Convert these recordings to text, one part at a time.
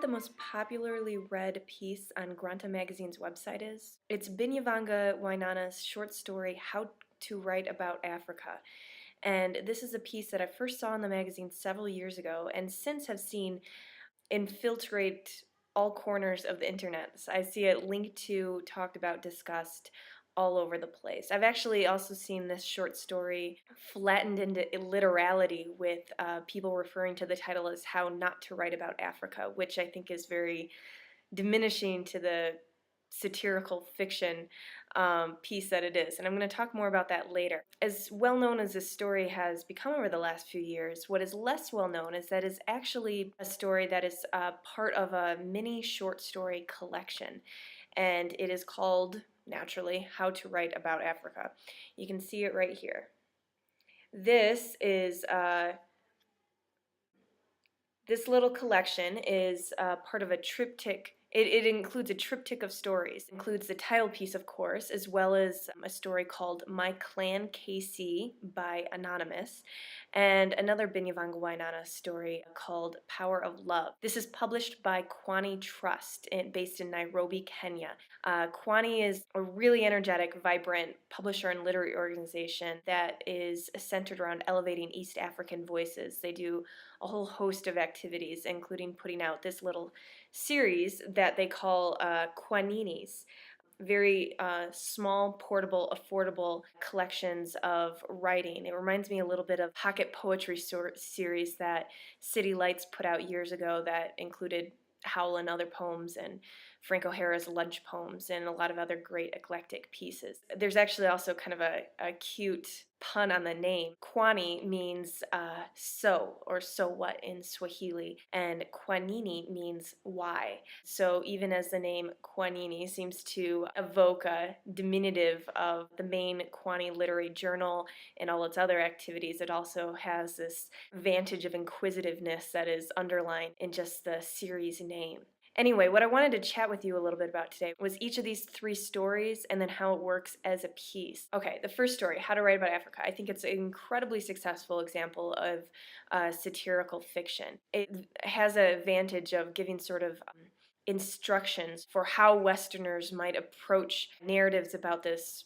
most popularly read piece on Granta Magazine's website is? It's Binyavanga Wainaina's short story, How to Write About Africa. And this is a piece that I first saw in the magazine several years ago and since have seen infiltrate all corners of the internet. So I see it linked to, talked about, discussed all over the place. I've actually also seen this short story flattened into literality with people referring to the title as How Not to Write About Africa, which I think is very diminishing to the satirical fiction piece that it is. And I'm going to talk more about that later. As well known as this story has become over the last few years, what is less well known is that it's actually a story that is part of a mini short story collection. And it is called, naturally, How to Write About Africa. You can see it right here. This is this little collection is part of a triptych. It includes a triptych of stories. It includes the title piece, of course, as well as a story called My Clan KC by Anonymous, and another Binyavanga Wainaina story called Power of Love. This is published by Kwani Trust, based in Nairobi, Kenya. Kwani is a really energetic, vibrant publisher and literary organization that is centered around elevating East African voices. They do a whole host of activities, including putting out this little series that they call Kwaninis. Very small, portable, affordable collections of writing. It reminds me a little bit of pocket poetry series that City Lights put out years ago that included Howl and Other Poems and Frank O'Hara's Lunch Poems and a lot of other great eclectic pieces. There's actually also kind of a cute pun on the name. Kwani means so or so what in Swahili, and Kwanini means why. So even as the name Kwanini seems to evoke a diminutive of the main Kwani literary journal and all its other activities, it also has this vantage of inquisitiveness that is underlined in just the series name. Anyway, what I wanted to chat with you a little bit about today was each of these three stories and then how it works as a piece. Okay, the first story, How to Write About Africa. I think it's an incredibly successful example of satirical fiction. It has a advantage of giving sort of instructions for how Westerners might approach narratives about this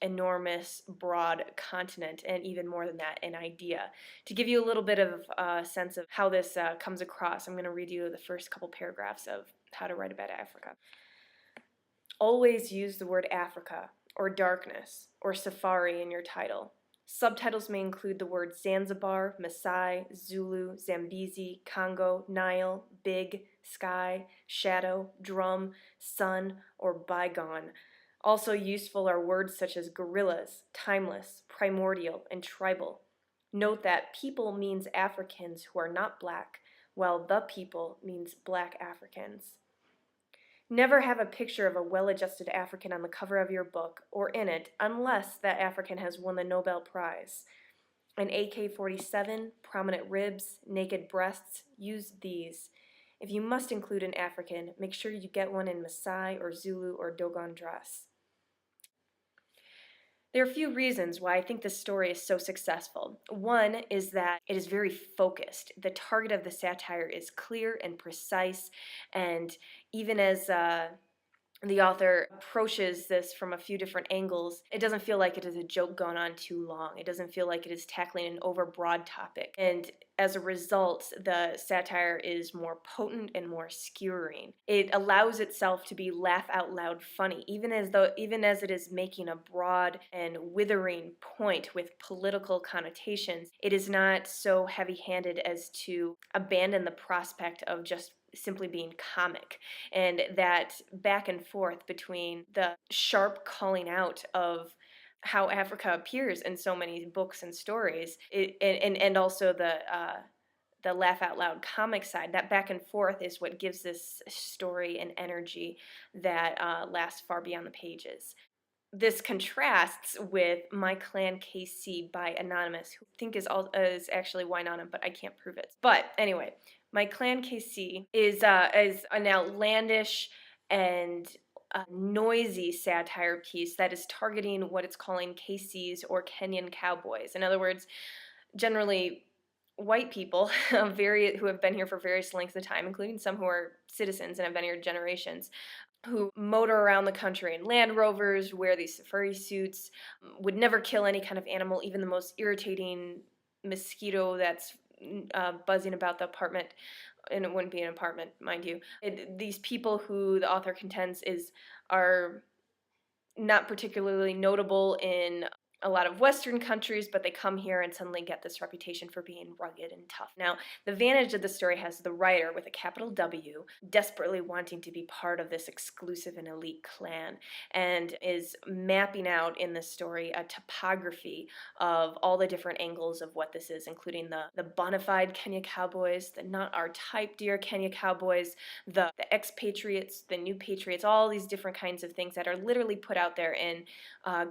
enormous, broad continent, and even more than that, an idea. To give you a little bit of a sense of how this comes across, I'm going to read you the first couple paragraphs of How to Write About Africa. Always use the word Africa, or darkness, or safari in your title. Subtitles may include the words Zanzibar, Maasai, Zulu, Zambezi, Congo, Nile, big, sky, shadow, drum, sun, or bygone. Also useful are words such as gorillas, timeless, primordial, and tribal. Note that people means Africans who are not black, while the people means black Africans. Never have a picture of a well-adjusted African on the cover of your book or in it unless that African has won the Nobel Prize. An AK-47, prominent ribs, naked breasts, use these. If you must include an African, make sure you get one in Maasai or Zulu or Dogon dress. There are a few reasons why I think this story is so successful. One is that it is very focused. The target of the satire is clear and precise, and even as the author approaches this from a few different angles, it doesn't feel like it is a joke going on too long. It doesn't feel like it is tackling an overbroad topic. And as a result, the satire is more potent and more skewering. It allows itself to be laugh out loud funny, even as it is making a broad and withering point with political connotations. It is not so heavy-handed as to abandon the prospect of just simply being comic, and that back and forth between the sharp calling out of how Africa appears in so many books and stories, and also the laugh out loud comic side. That back and forth is what gives this story an energy that lasts far beyond the pages. This contrasts with My Clan KC by Anonymous, who I think is actually Wainaina, but I can't prove it. But anyway, My Clan KC is an outlandish and noisy satire piece that is targeting what it's calling KCs or Kenyan cowboys. In other words, generally white people who have been here for various lengths of time, including some who are citizens and have been here generations, who motor around the country in Land Rovers, wear these safari suits, would never kill any kind of animal, even the most irritating mosquito that's buzzing about the apartment, and it wouldn't be an apartment, mind you. These people who the author contends are not particularly notable in a lot of Western countries, but they come here and suddenly get this reputation for being rugged and tough. Now, the advantage of the story has the writer, with a capital W, desperately wanting to be part of this exclusive and elite clan, and is mapping out in this story a topography of all the different angles of what this is, including the bona fide Kenya cowboys, the not our type dear Kenya cowboys, the expatriates, the new patriots, all these different kinds of things that are literally put out there in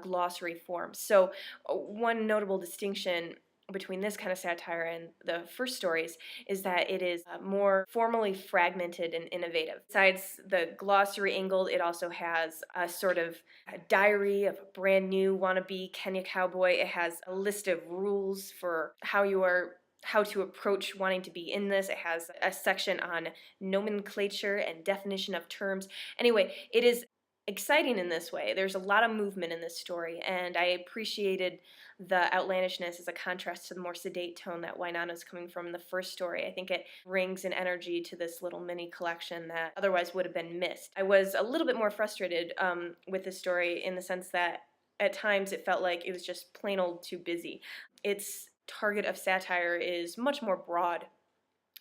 glossary form. So one notable distinction between this kind of satire and the first stories is that it is more formally fragmented and innovative. Besides the glossary angle, it also has a sort of a diary of a brand new wannabe Kenya cowboy. It has a list of rules for how to approach wanting to be in this. It has a section on nomenclature and definition of terms. Anyway, it is exciting in this way. There's a lot of movement in this story, and I appreciated the outlandishness as a contrast to the more sedate tone that Wainaina's coming from in the first story. I think it brings an energy to this little mini collection that otherwise would have been missed. I was a little bit more frustrated with this story in the sense that at times it felt like it was just plain old too busy. Its target of satire is much more broad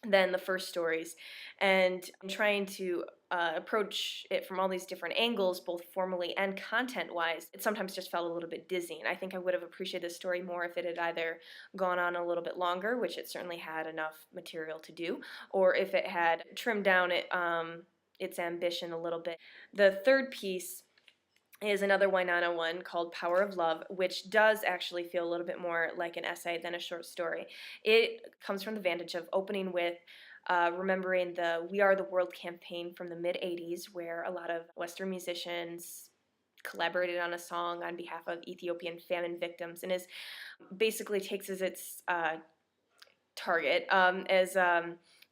than the first stories, and I'm trying to approach it from all these different angles, both formally and content-wise. It sometimes just felt a little bit dizzying. I think I would have appreciated this story more if it had either gone on a little bit longer, which it certainly had enough material to do, or if it had trimmed down its ambition a little bit. The third piece is another Wainaina one called Power of Love, which does actually feel a little bit more like an essay than a short story. It comes from the vantage of opening with remembering the We Are the World campaign from the mid-'80s, where a lot of Western musicians collaborated on a song on behalf of Ethiopian famine victims, and is basically takes as its target as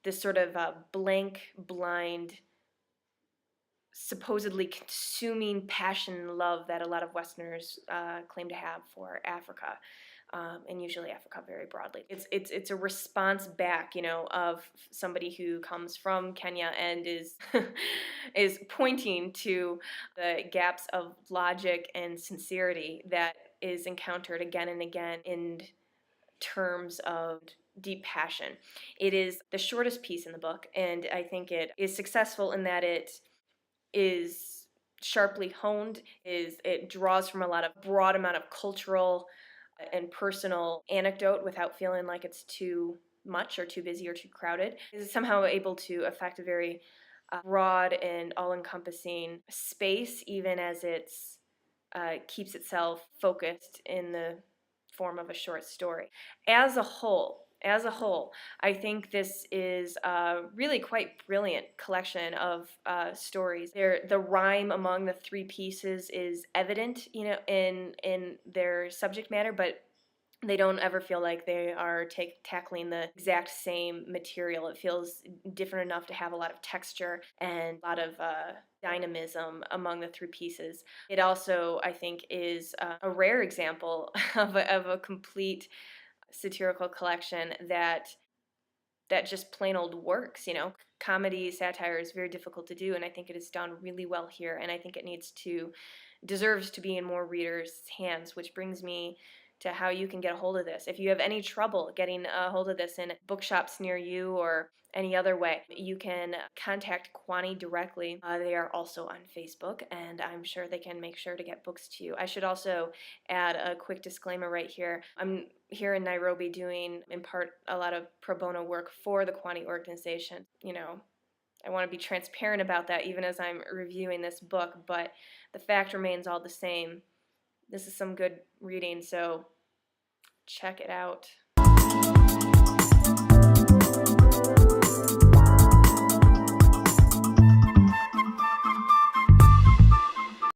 this sort of blank, blind, supposedly consuming passion and love that a lot of Westerners claim to have for Africa, and usually Africa very broadly. It's a response back, of somebody who comes from Kenya and is is pointing to the gaps of logic and sincerity that is encountered again and again in terms of deep passion. It is the shortest piece in the book, and I think it is successful in that it is sharply honed, it draws from a lot of broad amount of cultural and personal anecdote without feeling like it's too much or too busy or too crowded. It's somehow able to affect a very broad and all-encompassing space, even as it's keeps itself focused in the form of a short story. As a whole, I think this is a really quite brilliant collection of stories. The rhyme among the three pieces is evident, in their subject matter, but they don't ever feel like they are tackling the exact same material. It feels different enough to have a lot of texture and a lot of dynamism among the three pieces. It also, I think, is a rare example of a complete satirical collection that just plain old works. Comedy, satire is very difficult to do, and I think it is done really well here, and I think it deserves to be in more readers' hands, which brings me to how you can get a hold of this. If you have any trouble getting a hold of this in bookshops near you or any other way, you can contact Kwani directly. They are also on Facebook, and I'm sure they can make sure to get books to you. I should also add a quick disclaimer right here. I'm here in Nairobi doing, in part, a lot of pro bono work for the Kwani organization. I want to be transparent about that even as I'm reviewing this book, but the fact remains all the same. This is some good reading, so check it out.